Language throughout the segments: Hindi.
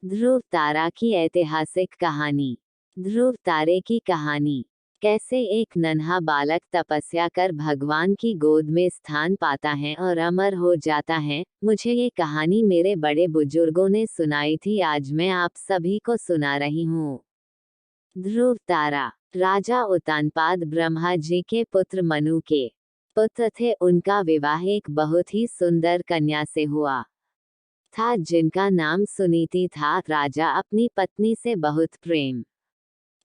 ध्रुव तारा की ऐतिहासिक कहानी। ध्रुव तारे की कहानी। कैसे एक नन्हा बालक तपस्या कर भगवान की गोद में स्थान पाता है और अमर हो जाता है। मुझे ये कहानी मेरे बड़े बुजुर्गों ने सुनाई थी, आज मैं आप सभी को सुना रही हूँ। ध्रुव तारा। राजा उत्तानपाद ब्रह्मा जी के पुत्र मनु के पुत्र थे। उनका विवाह एक बहुत ही सुंदर कन्या से हुआ था, जिनका नाम सुनीति था। राजा अपनी पत्नी से बहुत प्रेम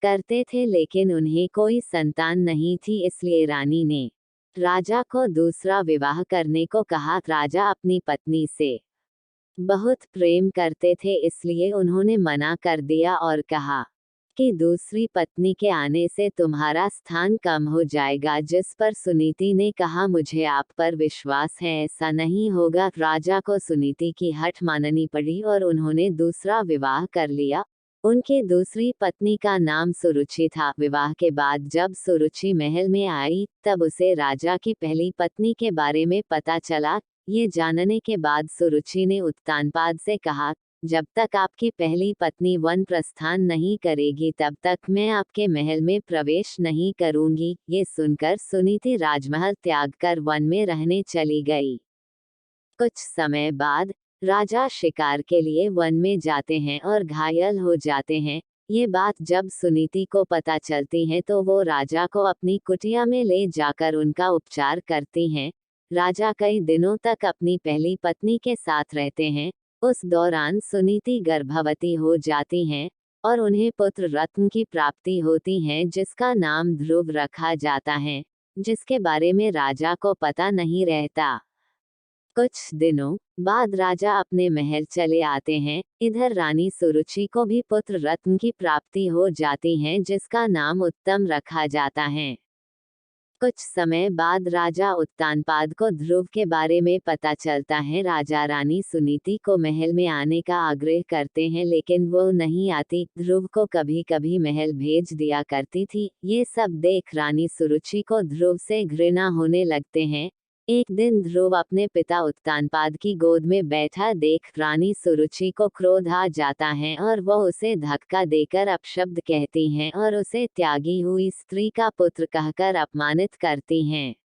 करते थे, लेकिन उन्हें कोई संतान नहीं थी, इसलिए रानी ने राजा को दूसरा विवाह करने को कहा। राजा अपनी पत्नी से बहुत प्रेम करते थे, इसलिए उन्होंने मना कर दिया और कहा कि दूसरी पत्नी के आने से तुम्हारा स्थान कम हो जाएगा, जिस पर सुनीति ने कहा, मुझे आप पर विश्वास है, ऐसा नहीं होगा। राजा को सुनीति की हठ माननी पड़ी और उन्होंने दूसरा विवाह कर लिया। उनकी दूसरी पत्नी का नाम सुरुचि था। विवाह के बाद जब सुरुचि महल में आई, तब उसे राजा की पहली पत्नी के बारे में पता चला। ये जानने के बाद सुरुचि ने उत्तानपाद से कहा, जब तक आपकी पहली पत्नी वन प्रस्थान नहीं करेगी, तब तक मैं आपके महल में प्रवेश नहीं करूंगी। ये सुनकर सुनीति राजमहल त्याग कर वन में रहने चली गई। कुछ समय बाद राजा शिकार के लिए वन में जाते हैं और घायल हो जाते हैं। ये बात जब सुनीति को पता चलती है तो वो राजा को अपनी कुटिया में ले जाकर उनका उपचार करती हैं। राजा कई दिनों तक अपनी पहली पत्नी के साथ रहते हैं। उस दौरान सुनीति गर्भवती हो जाती हैं और उन्हें पुत्र रत्न की प्राप्ति होती है, जिसका नाम ध्रुव रखा जाता है, जिसके बारे में राजा को पता नहीं रहता। कुछ दिनों बाद राजा अपने महल चले आते हैं। इधर रानी सुरुचि को भी पुत्र रत्न की प्राप्ति हो जाती है, जिसका नाम उत्तम रखा जाता है। कुछ समय बाद राजा उत्तानपाद को ध्रुव के बारे में पता चलता है। राजा रानी सुनीति को महल में आने का आग्रह करते हैं, लेकिन वो नहीं आती। ध्रुव को कभी कभी महल भेज दिया करती थी। ये सब देख रानी सुरुचि को ध्रुव से घृणा होने लगते हैं। एक दिन ध्रुव अपने पिता उत्तानपाद की गोद में बैठा देख रानी सुरुचि को क्रोध आ जाता है और वो उसे धक्का देकर अपशब्द कहती हैं और उसे त्यागी हुई स्त्री का पुत्र कहकर अपमानित करती हैं।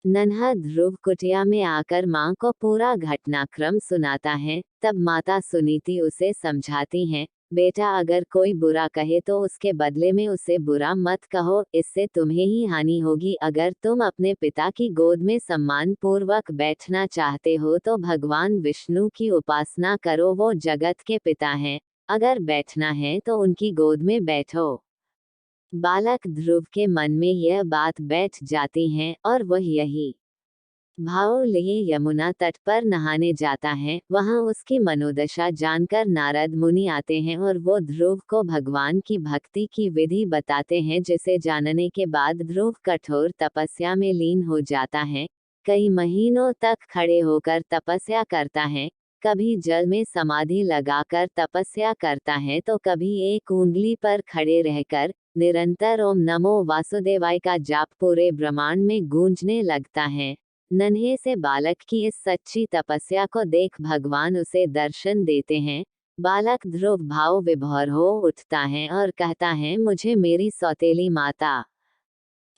नन्हा ध्रुव कुटिया में आकर मां को पूरा घटनाक्रम सुनाता है। तब माता सुनीति उसे समझाती हैं, बेटा, अगर कोई बुरा कहे तो उसके बदले में उसे बुरा मत कहो, इससे तुम्हें ही हानि होगी। अगर तुम अपने पिता की गोद में सम्मान पूर्वक बैठना चाहते हो तो भगवान विष्णु की उपासना करो, वो जगत के पिता हैं। अगर बैठना है तो उनकी गोद में बैठो। बालक ध्रुव के मन में यह बात बैठ जाती है और वह यही भाव लिए यमुना तट पर नहाने जाता है। वहां उसकी मनोदशा जानकर नारद मुनि आते हैं और वो ध्रुव को भगवान की भक्ति की विधि बताते हैं, जिसे जानने के बाद ध्रुव कठोर तपस्या में लीन हो जाता है। कई महीनों तक खड़े होकर तपस्या करता है। कभी जल में समाधि लगाकर तपस्या करता है तो कभी एक उंगली पर खड़े रहकर निरंतर ओम नमो वासुदेवाय का जाप पूरे ब्रह्मांड में गूंजने लगता है। नन्हे से बालक की इस सच्ची तपस्या को देख भगवान उसे दर्शन देते हैं। बालक ध्रुव भाव विभोर हो उठता है और कहता है, मुझे मेरी सौतेली माता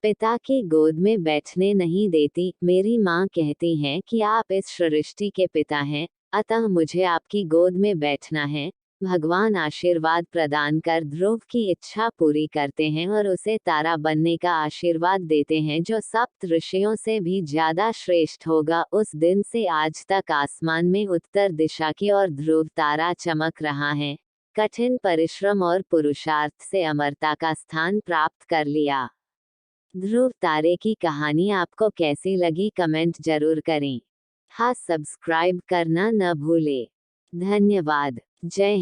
पिता की गोद में बैठने नहीं देती। मेरी माँ कहती है कि आप इस सृष्टि के पिता हैं, अतः मुझे आपकी गोद में बैठना है। भगवान आशीर्वाद प्रदान कर ध्रुव की इच्छा पूरी करते हैं और उसे तारा बनने का आशीर्वाद देते हैं, जो सप्त ऋषियों से भी ज्यादा श्रेष्ठ होगा। उस दिन से आज तक आसमान में उत्तर दिशा की ओर ध्रुव तारा चमक रहा है। कठिन परिश्रम और पुरुषार्थ से अमरता का स्थान प्राप्त कर लिया। ध्रुव तारे की कहानी आपको कैसी लगी, कमेंट जरूर करें। हाँ, सब्सक्राइब करना न भूले। धन्यवाद। जय हिंद।